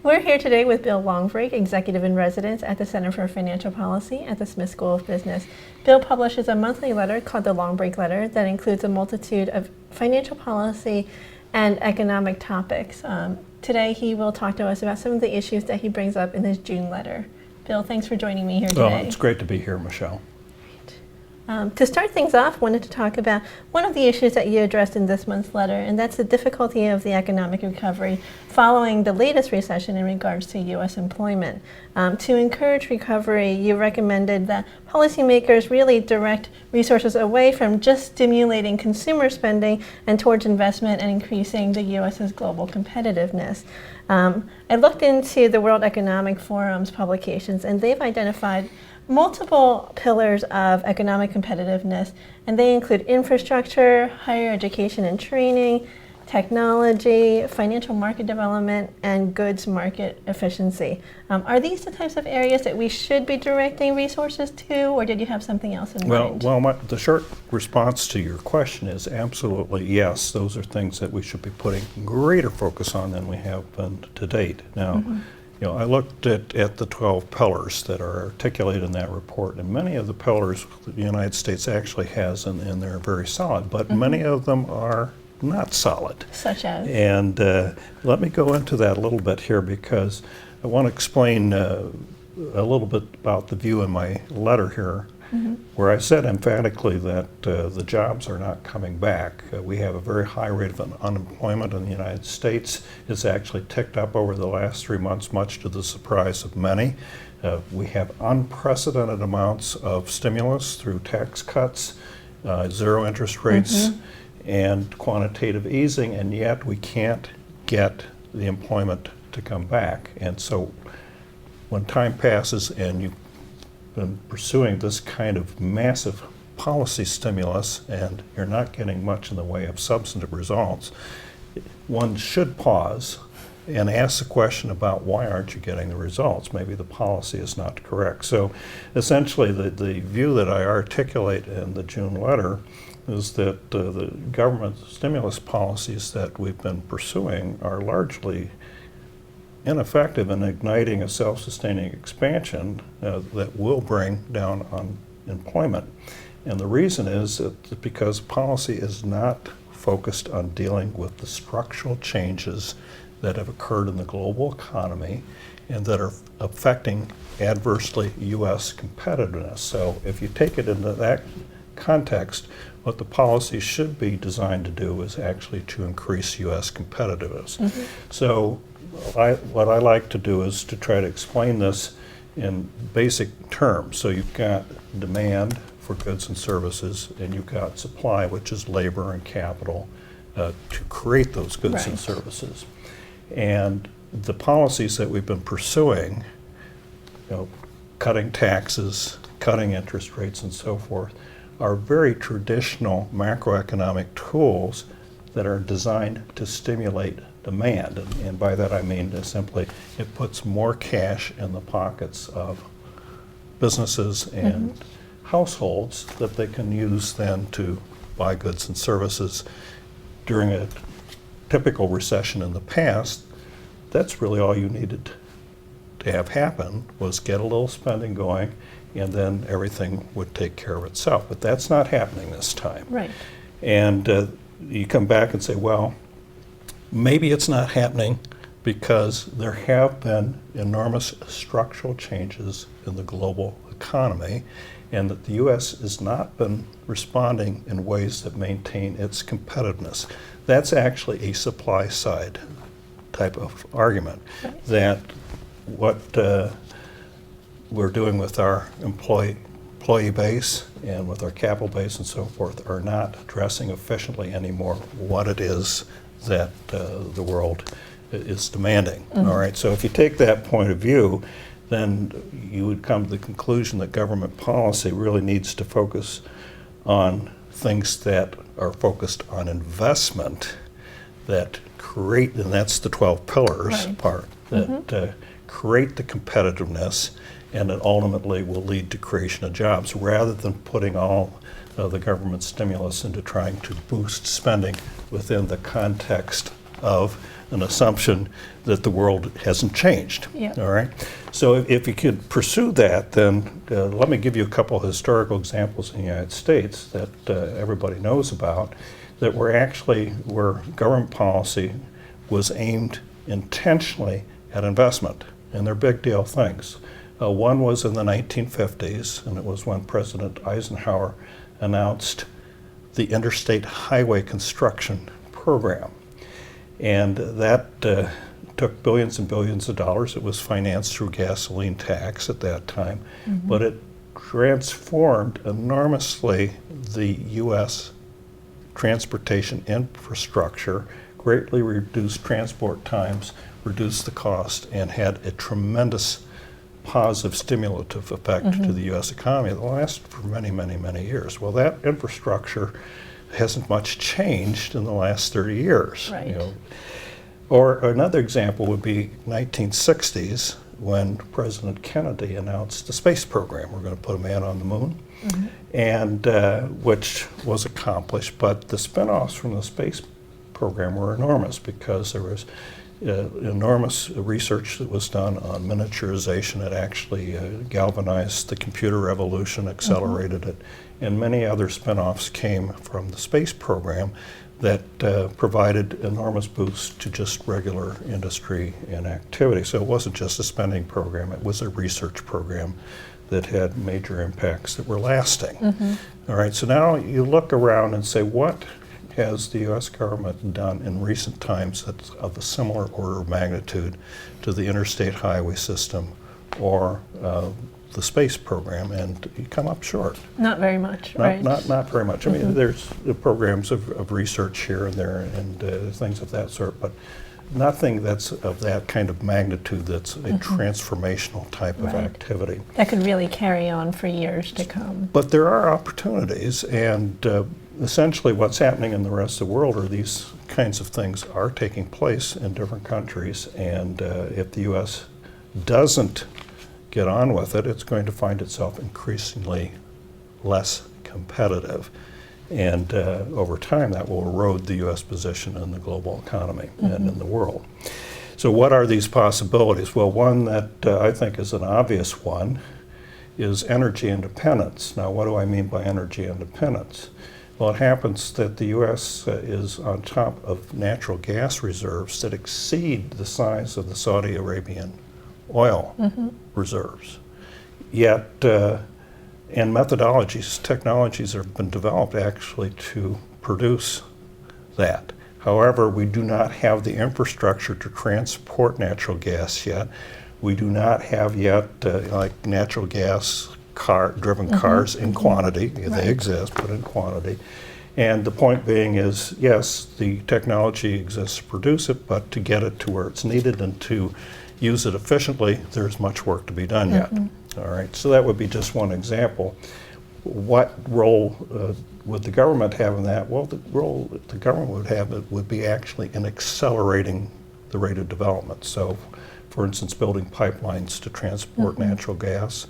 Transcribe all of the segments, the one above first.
We're here today with Bill Longbrake, Executive in Residence at the Center for Financial Policy at the Smith School of Business. Bill publishes a monthly letter called the Longbrake Letter that includes a multitude of financial policy and economic topics. Today he will talk to us about some of the issues that he brings up in his June letter. Bill, thanks for joining me here today. Well, it's great to be here, Michelle. To start things off, I wanted to talk about one of the issues that you addressed in this month's letter, and that's the difficulty of the economic recovery following the latest recession in regards to U.S. employment. To encourage recovery, you recommended that policymakers really direct resources away from just stimulating consumer spending and towards investment and increasing the U.S.'s global competitiveness. I looked into the World Economic Forum's publications, and they've identified multiple pillars of economic competitiveness, and they include infrastructure, higher education and training, technology, financial market development, and goods market efficiency. Are these the types of areas that we should be directing resources to, or did you have something else in mind? Well, the short response to your question is absolutely yes. Those are things that we should be putting greater focus on than we have been to date. Now, I looked at the 12 pillars that are articulated in that report, and many of the pillars the United States actually has, and they're very solid, but many of them are not solid. Such as? And let me go into that a little bit here, because I want to explain a little bit about the view in my letter here, where I said emphatically that the jobs are not coming back. We have a very high rate of unemployment in the United States. It's actually ticked up over the last 3 months, much to the surprise of many. We have unprecedented amounts of stimulus through tax cuts, zero interest rates, and quantitative easing, and yet we can't get the employment to come back. And so when time passes and you've been pursuing this kind of massive policy stimulus and you're not getting much in the way of substantive results, one should pause and ask the question about why aren't you getting the results? Maybe the policy is not correct. So essentially the view that I articulate in the June letter is that the government stimulus policies that we've been pursuing are largely ineffective in igniting a self-sustaining expansion that will bring down unemployment. And the reason is that because policy is not focused on dealing with the structural changes that have occurred in the global economy and that are affecting adversely U.S. competitiveness. So if you take it into that context, what the policy should be designed to do is actually to increase U.S. competitiveness. So what I like to do is to try to explain this in basic terms. So you've got demand for goods and services, and you've got supply, which is labor and capital, to create those goods and services. And the policies that we've been pursuing, cutting taxes, cutting interest rates, and so forth, are very traditional macroeconomic tools that are designed to stimulate demand. And by that I mean simply it puts more cash in the pockets of businesses and households that they can use then to buy goods and services. During a typical recession in the past, that's really all you needed to have happen, was get a little spending going, and then everything would take care of itself. But that's not happening this time. Right. And you come back and say, well, maybe it's not happening because there have been enormous structural changes in the global economy, and that the U.S. has not been responding in ways that maintain its competitiveness. That's actually a supply side type of argument, that what we're doing with our employee base and with our capital base and so forth are not addressing efficiently anymore what it is that the world is demanding. All right, so if you take that point of view, then you would come to the conclusion that government policy really needs to focus on things that are focused on investment that create, and that's the 12 pillars part, that create the competitiveness, and it ultimately will lead to creation of jobs, rather than putting all the government stimulus into trying to boost spending within the context of an assumption that the world hasn't changed. Yep. All right. So if you could pursue that, then let me give you a couple of historical examples in the United States that everybody knows about, that were actually where government policy was aimed intentionally at investment, and they're big deal things. One was in the 1950s, and it was when President Eisenhower announced the Interstate Highway Construction Program. And that took billions and billions of dollars. It was financed through gasoline tax at that time, but it transformed enormously the U.S. transportation infrastructure, greatly reduced transport times, reduced the cost, and had a tremendous positive stimulative effect to the U.S. economy that lasted for many, many, many years. Well, that infrastructure hasn't much changed in the last 30 years. Right. You know. Or another example would be 1960s when President Kennedy announced the space program. We're going to put a man on the moon, and which was accomplished, but the spinoffs from the space program were enormous because there was enormous research that was done on miniaturization. It actually galvanized the computer revolution, accelerated it, and many other spin-offs came from the space program that provided enormous boosts to just regular industry and activity. So it wasn't just a spending program, it was a research program that had major impacts that were lasting. All right, so now you look around and say, what has the U.S. government done in recent times that's of a similar order of magnitude to the interstate highway system or the space program? And you come up short. Not very much, right? Not very much. I mean, there's the programs of research here and there and things of that sort, but nothing that's of that kind of magnitude that's a transformational type of activity. That could really carry on for years to come. But there are opportunities, and essentially what's happening in the rest of the world are these kinds of things are taking place in different countries, and if the U.S. doesn't get on with it, it's going to find itself increasingly less competitive. And over time, that will erode the U.S. position in the global economy and in the world. So what are these possibilities? Well, one that I think is an obvious one is energy independence. Now, what do I mean by energy independence? Well, it happens that the U.S. is on top of natural gas reserves that exceed the size of the Saudi Arabian oil reserves. Yet, and methodologies, technologies have been developed actually to produce that. However, we do not have the infrastructure to transport natural gas yet. We do not have yet, like natural gas driven cars in quantity. They exist, but in quantity. And the point being is, yes, the technology exists to produce it, but to get it to where it's needed and to use it efficiently, there's much work to be done yet. All right, so that would be just one example. What role would the government have in that? Well, the role that the government would have would be actually in accelerating the rate of development. So, for instance, building pipelines to transport natural gas.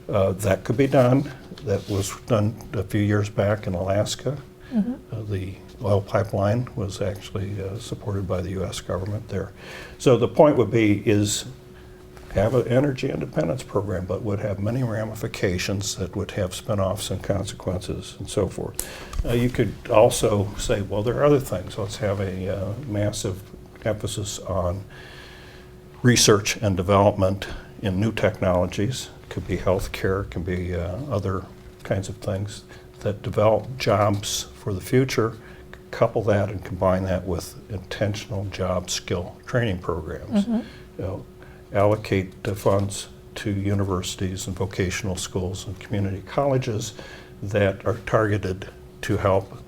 That could be done. That was done a few years back in Alaska. The oil pipeline was actually supported by the U.S. government there. So the point would be is have an energy independence program, but would have many ramifications that would have spin-offs and consequences and so forth. You could also say, well, there are other things. Let's have a massive emphasis on research and development in new technologies. It could be healthcare, it can be other kinds of things that develop jobs for the future. Couple that and combine that with intentional job skill training programs. You know, allocate the funds to universities and vocational schools and community colleges that are targeted to help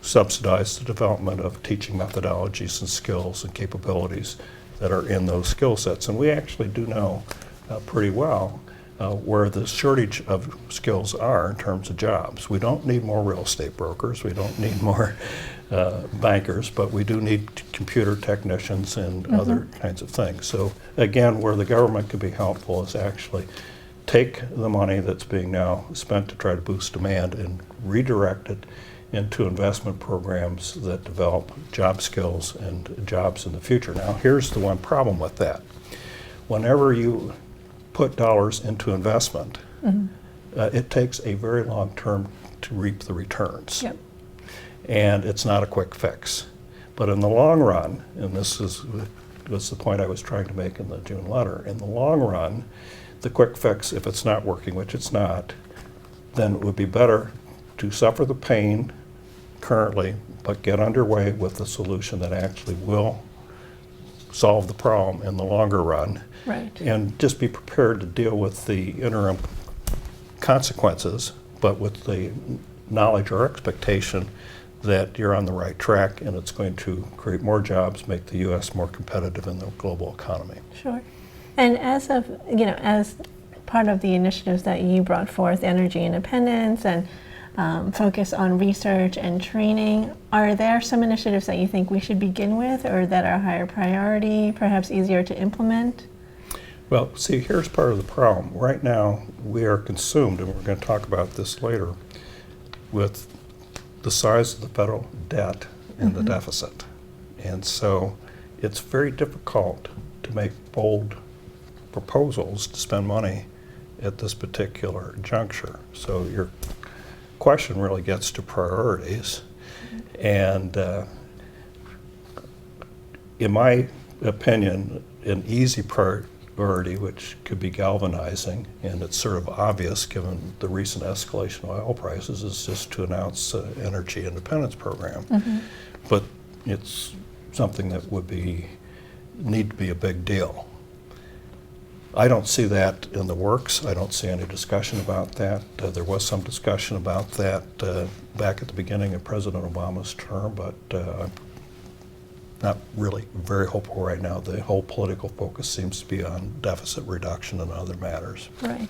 subsidize the development of teaching methodologies and skills and capabilities that are in those skill sets. And we actually do know pretty well where the shortage of skills are in terms of jobs. We don't need more real estate brokers, we don't need more bankers, but we do need computer technicians and other kinds of things. So again, where the government could be helpful is actually take the money that's being now spent to try to boost demand and redirect it into investment programs that develop job skills and jobs in the future. Now, here's the one problem with that. Whenever you put dollars into investment, it takes a very long term to reap the returns. Yep. And it's not a quick fix. But in the long run, and this was the point I was trying to make in the June letter, in the long run, the quick fix, if it's not working, which it's not, then it would be better to suffer the pain currently, but get underway with a solution that actually will solve the problem in the longer run. Right. And just be prepared to deal with the interim consequences, but with the knowledge or expectation that you're on the right track and it's going to create more jobs, make the U.S. more competitive in the global economy. Sure. And as part of the initiatives that you brought forth, energy independence and focus on research and training, are there some initiatives that you think we should begin with or that are higher priority, perhaps easier to implement? Well, see, here's part of the problem. Right now, we are consumed, and we're going to talk about this later, with the size of the federal debt and the deficit. And so it's very difficult to make bold proposals to spend money at this particular juncture. So your question really gets to priorities. And in my opinion, an easy priority, which could be galvanizing, and it's sort of obvious given the recent escalation of oil prices, is just to announce an energy independence program. But it's something that would need to be a big deal. I don't see that in the works. I don't see any discussion about that. There was some discussion about that back at the beginning of President Obama's term, but I'm not really very hopeful right now. The whole political focus seems to be on deficit reduction and other matters. Right.